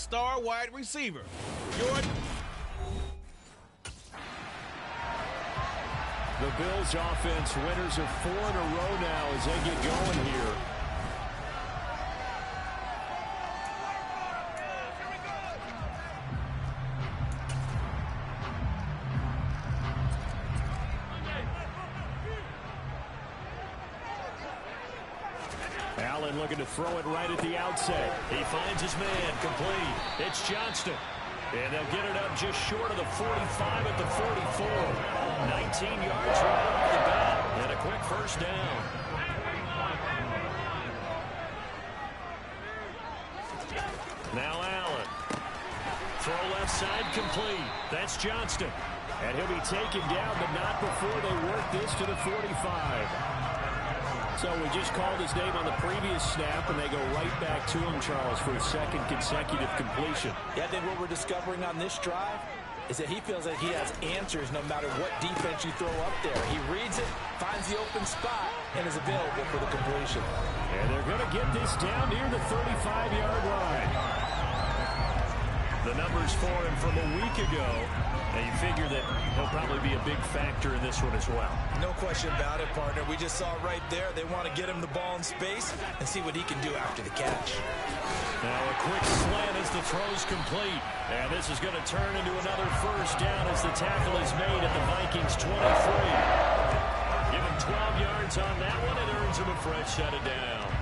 star wide receiver, Jordan. The Bills offense winners of 4 in a row now as they get going here. Allen looking to throw it right at the outset. He finds his man, complete. It's Johnston. And they'll get it up just short of the 45 at the 44. 19 yards right off the bat. And a quick first down. Now Allen. Throw left side complete. That's Johnston. And he'll be taken down, but not before they work this to the 45. So we just called his name on the previous snap, and they go right back to him, Charles, for his second consecutive completion. Yeah, I think what we're discovering on this drive is that he feels like he has answers no matter what defense you throw up there. He reads it, finds the open spot, and is available for the completion. And they're going to get this down near the 35-yard line. The numbers for him from a week ago. And you figure that he'll probably be a big factor in this one as well. No question about it, partner. We just saw it right there. They want to get him the ball in space and see what he can do after the catch. Now a quick slant as the throw's complete. And this is going to turn into another first down as the tackle is made at the Vikings 23. Give him 12 yards on that one. It earns him a fresh set of downs.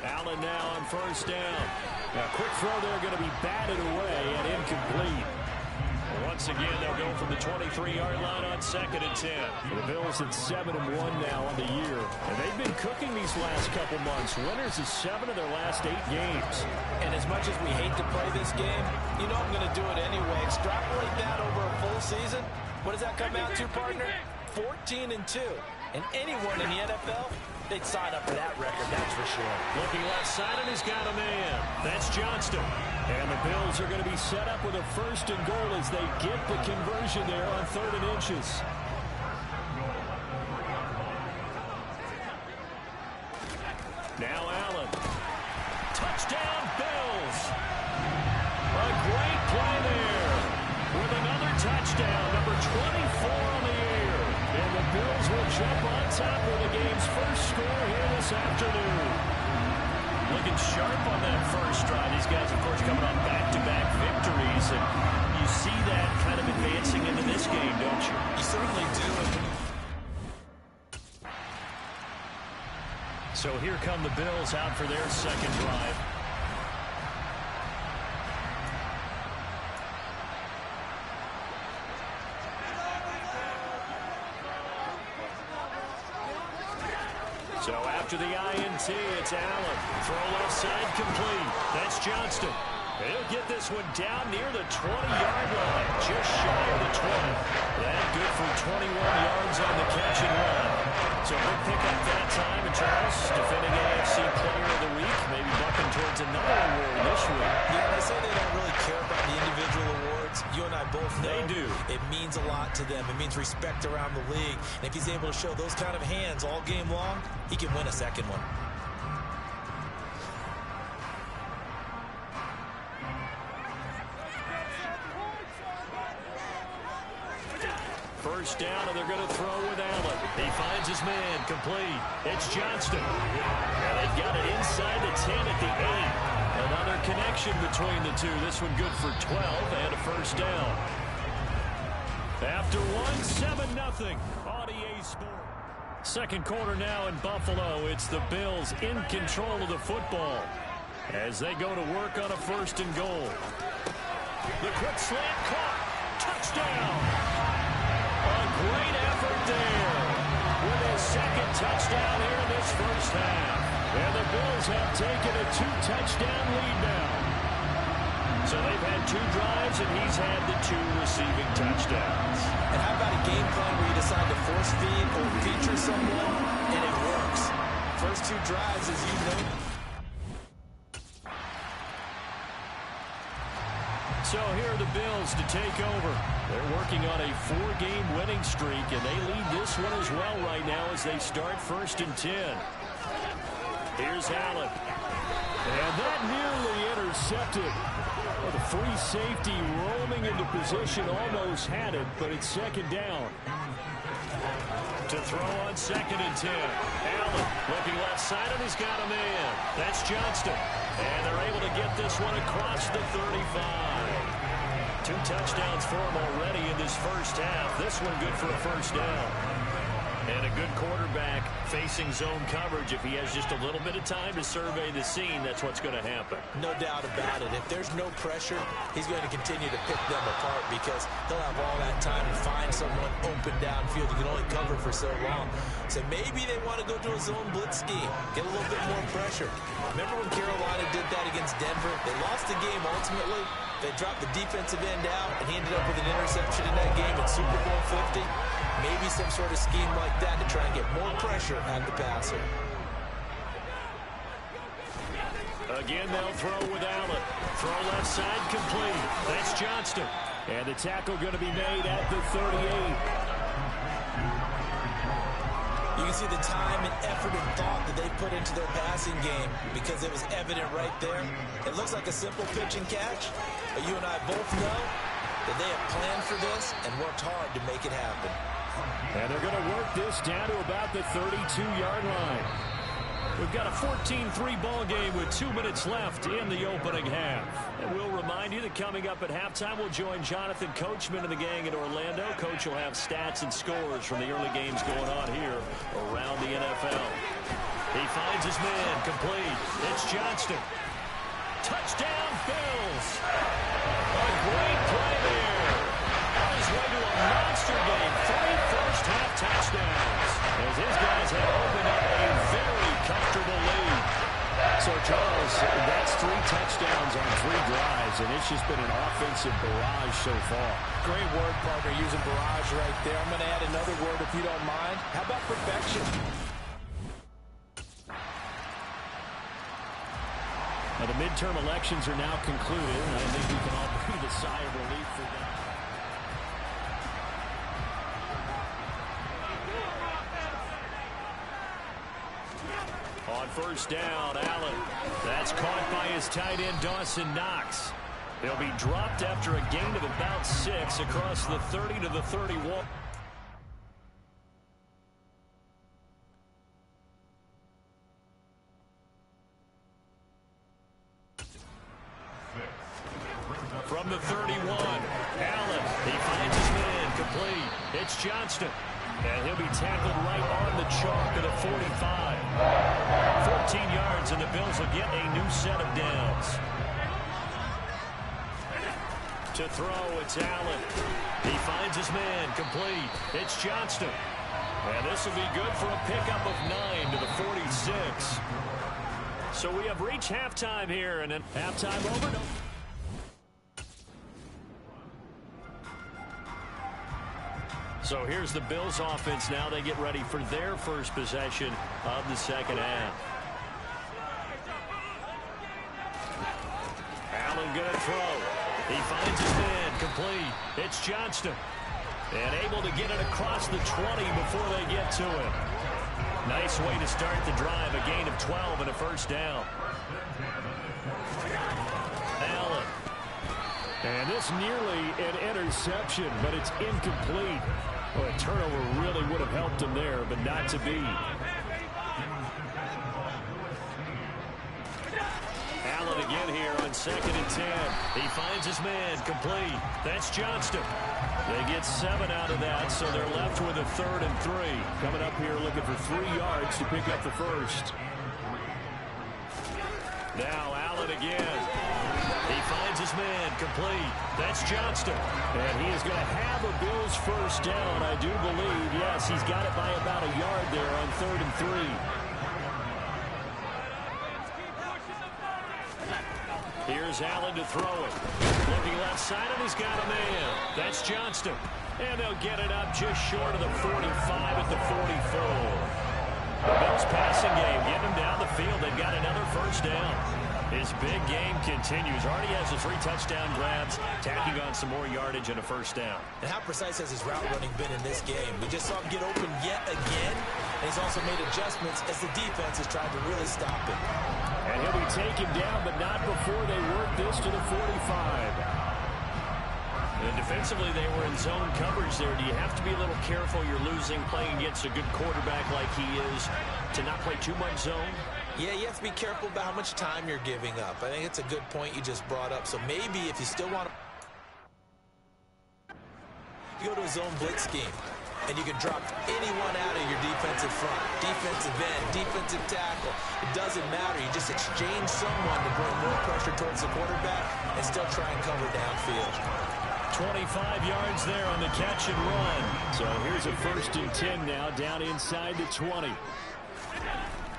Allen now on first down. A quick throw there going to be batted away and incomplete. Once again, they'll go from the 23-yard line on 2nd and 10. The Bills at 7-1 now on the year. And they've been cooking these last couple months. Winners of 7 of their last 8 games. And as much as we hate to play this game, you know I'm going to do it anyway. Extrapolate that over a full season. What does that come out to, partner? 14-2. And anyone in the NFL, they'd sign up for that record, that's for sure. Looking left side, and he's got a man. That's Johnston. And the Bills are going to be set up with a first and goal as they get the conversion there on 3rd and inches. Now Allen. Touchdown, Bills. A great play there. With another touchdown, number 24 on the air. And the Bills will jump on top with the game's first score here this afternoon. Looking sharp on that first drive. These guys, of course, coming on back-to-back victories. And you see that kind of advancing into this game, don't you? You certainly do. So here come the Bills out for their second drive. So after the INT, it's Allen. Throw left side complete. That's Johnston. He'll get this one down near the 20-yard line, just shy of the 20. That good for 21 yards on the catch and run. So big pickup that time. And Charles, defending AFC Player of the Week, maybe bucking towards another award this week. Yeah, they say they don't really care about the individual awards. You and I both know they do. It means a lot to them. It means respect around the league. And if he's able to show those kind of hands all game long, he can win a second one. First down, and they're going to throw with Allen. He finds his man, complete. It's Johnston. And they've got it inside the 10 at the 8. Another connection between the two. This one good for 12 and a first down. After one, 7-0 on EA Sports. Second quarter now in Buffalo. It's the Bills in control of the football as they go to work on a first and goal. The quick slant caught. Touchdown. A great effort there with his second touchdown here in this first half. And the Bills have taken a 2-touchdown lead now. So they've had 2 drives, and he's had the 2 receiving touchdowns. And how about a game plan where you decide to force feed or feature someone, and it works? First 2 drives, as you know. So So here are the Bills to take over. They're working on a 4-game winning streak, and they lead this one as well right now as they start 1st and 10. Here's Allen. And that nearly intercepted. Well, the free safety roaming into position almost had it, but it's 2nd down. To throw on 2nd and 10. Allen looking left side, and he's got a man. That's Johnston. And they're able to get this one across the 35. 2 touchdowns for him already in this first half. This one good for a 1st down. And a good quarterback facing zone coverage. If he has just a little bit of time to survey the scene, that's what's going to happen. No doubt about it. If there's no pressure, he's going to continue to pick them apart because he'll have all that time to find someone open downfield who can only cover for so long. So maybe they want to go to a zone blitz scheme, get a little bit more pressure. Remember when Carolina did that against Denver? They lost the game ultimately. They dropped the defensive end out, and he ended up with an interception in that game in Super Bowl 50. Maybe some sort of scheme like that to try and get more pressure at the passer. Again, they'll throw with Allen. Throw left side complete. That's Johnston. And the tackle going to be made at the 38. You can see the time and effort and thought that they put into their passing game because it was evident right there. It looks like a simple pitch and catch, but you and I both know that they have planned for this and worked hard to make it happen. And they're going to work this down to about the 32-yard line. We've got a 14-3 ball game with 2 minutes left in the opening half. And we'll remind you that coming up at halftime, we'll join Jonathan Coachman and the gang in Orlando. Coach will have stats and scores from the early games going on here around the NFL. He finds his man complete. It's Johnston. Touchdown, Bills. A great play there. On his way to a monster game. 3 first-half touchdowns. As his guys have opened up a very comfortable lead. So, Charles, that's 3 touchdowns on 3 drives, and it's just been an offensive barrage so far. Great word, partner, using barrage right there. I'm going to add another word if you don't mind. How about perfection? Now, the midterm elections are now concluded, and I think we can all breathe a sigh of relief for that. On 1st down, Allen. That's caught by his tight end, Dawson Knox. He'll be dropped after a gain of about 6 across the 30 to the 31. From the 31, Allen. He finds his man complete. It's Johnston. And he'll be tackled right on the chalk of the 45. 14 yards, and the Bills will get a new set of downs. To throw, it's Allen. He finds his man complete. It's Johnston. And this will be good for a pickup of 9 to the 46. So we have reached halftime here, and then halftime over. No. So here's the Bills offense now. They get ready for their first possession of the second half. Allen going to throw. He finds his man complete. It's Johnston. And able to get it across the 20 before they get to it. Nice way to start the drive. A gain of 12 and a 1st down. Allen. And this nearly an interception, but it's incomplete. Well, a turnover really would have helped him there, but not to be. Allen again here on 2nd and 10. He finds his man complete. That's Johnston. They get 7 out of that, so they're left with a 3rd and 3. Coming up here looking for 3 yards to pick up the first. Now Allen again. He finds his man complete. That's Johnston. And he is going to have a Bills 1st down, I do believe. Yes, he's got it by about a yard there on 3rd and 3. Here's Allen to throw it. Looking left side, and he's got a man. That's Johnston. And they'll get it up just short of the 45 at the 44. The Bills passing game, getting him down the field. They've got another 1st down. His big game continues. Already has the 3 touchdown grabs, tacking on some more yardage and a first down. And how precise has his route running been in this game? We just saw him get open yet again, and he's also made adjustments as the defense has tried to really stop him. And he'll be taken down, but not before they work this to the 45. And defensively, they were in zone coverage there. Do you have to be a little careful? You're losing, playing against a good quarterback like he is, to not play too much zone? Yeah, you have to be careful about how much time you're giving up. I think it's a good point you just brought up. So maybe if you still want to go to a zone blitz scheme, and you can drop anyone out of your defensive front, defensive end, defensive tackle. It doesn't matter. You just exchange someone to bring more pressure towards the quarterback and still try and cover downfield. 25 yards there on the catch and run. So here's a 1st and 10 now, down inside the 20.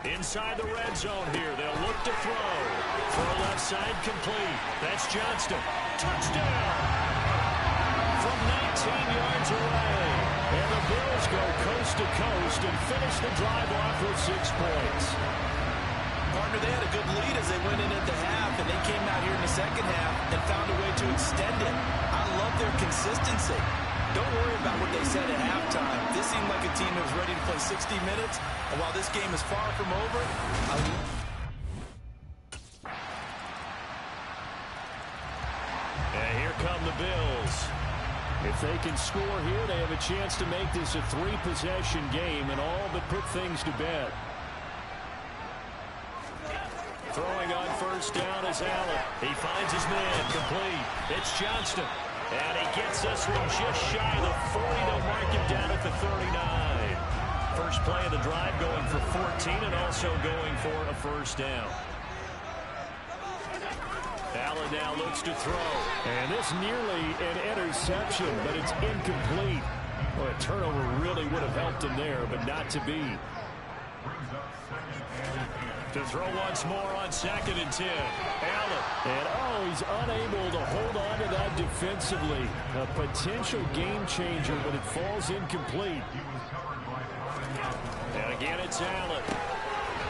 Inside the red zone here. They'll look to throw. Throw left side complete. That's Johnston. Touchdown! From 19 yards away. And the Bills go coast to coast and finish the drive off with 6 points. Partner, they had a good lead as they went in at the half, and they came out here in the second half and found a way to extend it. I love their consistency. Don't worry about what they said at halftime. This seemed like a team that was ready to play 60 minutes, and while this game is far from over, and here come the Bills. If they can score here, they have a chance to make this a 3-possession game and all but put things to bed. Throwing on 1st down is Allen. He finds his man complete. It's Johnston. And he gets this one just shy of the 40. They'll mark him down at the 39. First play of the drive going for 14 and also going for a 1st down. Allen now looks to throw. And this nearly an interception, but it's incomplete. Well, a turnover really would have helped him there, but not to be. To throw once more on 2nd and 10. Allen. And, he's unable to hold on to that defensively. A potential game changer, but it falls incomplete. And again, it's Allen.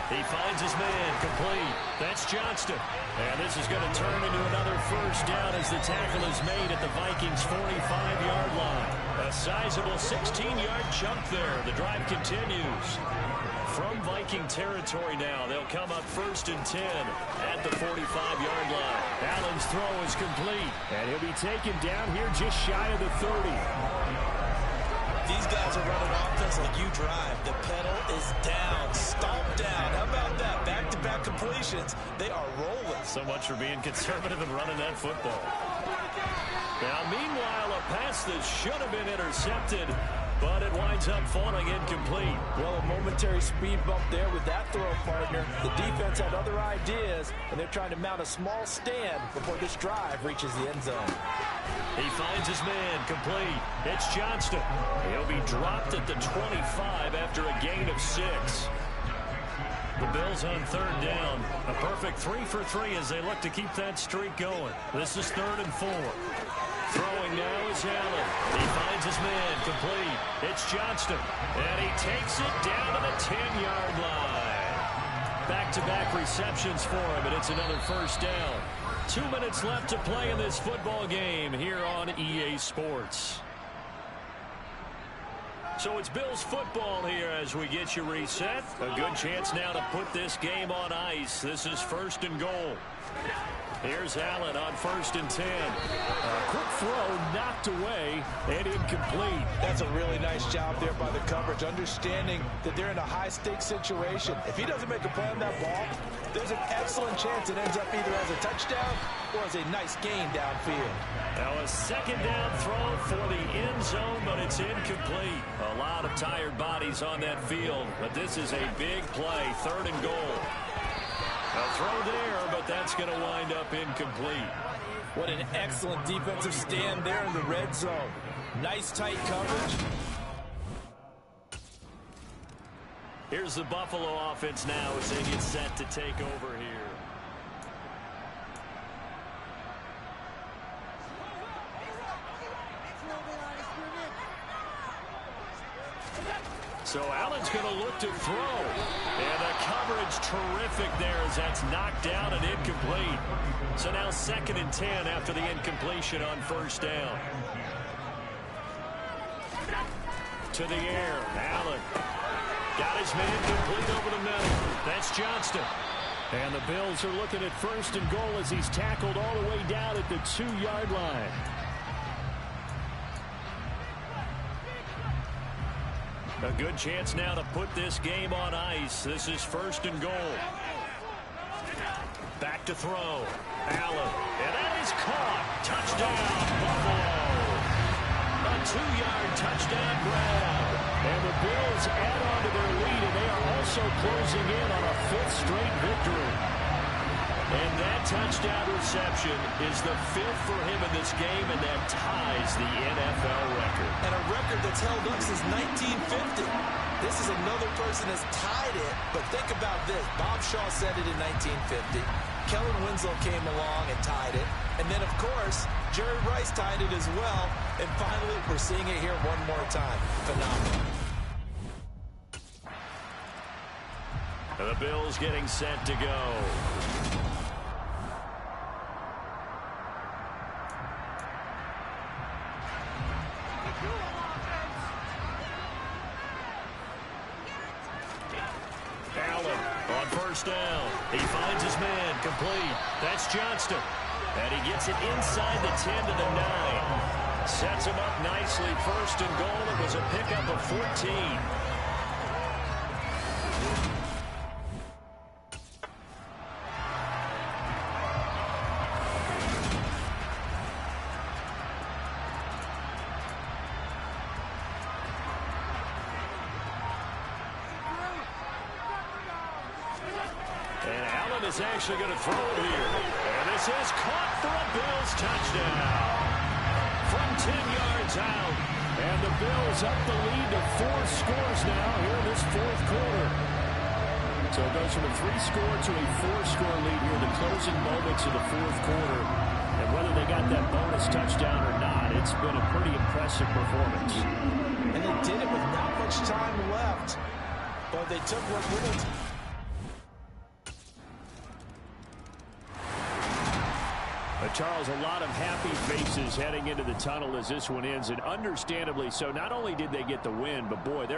He finds his man complete. That's Johnston. And this is going to turn into another 1st down as the tackle is made at the Vikings' 45-yard line. A sizable 16-yard chunk there. The drive continues. From Viking territory now, they'll come up 1st and 10 at the 45-yard line. Allen's throw is complete, and he'll be taken down here just shy of the 30. These guys are running offense like you drive. The pedal is down, stomped down. How about that? Back-to-back completions. They are rolling. So much for being conservative and running that football. Now, meanwhile, a pass that should have been intercepted, but it winds up falling incomplete. Well, a momentary speed bump there with that throw, partner. The defense had other ideas, and they're trying to mount a small stand before this drive reaches the end zone. He finds his man complete. It's Johnston. He'll be dropped at the 25 after a gain of 6. The Bills on 3rd down. A perfect 3 for 3 as they look to keep that streak going. This is 3rd and 4. Throwing now is Allen. He finds his man complete. It's Johnston. And he takes it down to the 10-yard line. Back-to-back receptions for him, and it's another 1st down. 2 minutes left to play in this football game here on EA Sports. So it's Bills football here as we get you reset. A good chance now to put this game on ice. This is 1st and goal. Here's Allen on 1st and 10. A quick throw knocked away and incomplete. That's a really nice job there by the coverage, understanding that they're in a high-stakes situation. If he doesn't make a play on that ball, there's an excellent chance it ends up either as a touchdown or as a nice gain downfield. Now a 2nd down throw for the end zone, but it's incomplete. A lot of tired bodies on that field, but this is a big play, 3rd and goal. A throw there, but that's going to wind up incomplete. What an excellent defensive stand there in the red zone. Nice tight coverage. Here's the Buffalo offense now as they get set to take over here. So Allen Allen's going to look to throw. And the coverage terrific there as that's knocked down and incomplete. So now 2nd and 10 after the incompletion on 1st down. To the air. Allen got his man complete over the middle. That's Johnston. And the Bills are looking at 1st and goal as he's tackled all the way down at the 2-yard line. A good chance now to put this game on ice. This is 1st and goal. Back to throw. Allen. And that is caught. Touchdown, Buffalo. A 2-yard touchdown grab. And the Bills add on to their lead, and they are also closing in on a 5th straight victory. And that touchdown reception is the 5th for him in this game, and that ties the NFL record. And a record that's held up since 1950. This is another person that's tied it, but think about this. Bob Shaw said it in 1950. Kellen Winslow came along and tied it. And then, of course, Jerry Rice tied it as well. And finally, we're seeing it here one more time. Phenomenal. And the Bills getting set to go. Allen on 1st down. He finds his man complete. That's Johnston. And he gets it inside the 10 to the 9. Sets him up nicely. 1st and goal. It was a pickup of 14. And Allen is actually going to throw it here. And this is caught for a Bills touchdown. From 10 yards out. And the Bills up the lead to 4 scores now here in this 4th quarter. So it goes from a 3-score to a 4-score lead here in the closing moments of the 4th quarter. And whether they got that bonus touchdown or not, it's been a pretty impressive performance. And they did it with not much time left. But they took what little time. Charles, a lot of happy faces heading into the tunnel as this one ends, and understandably so. Not only did they get the win, but boy, they're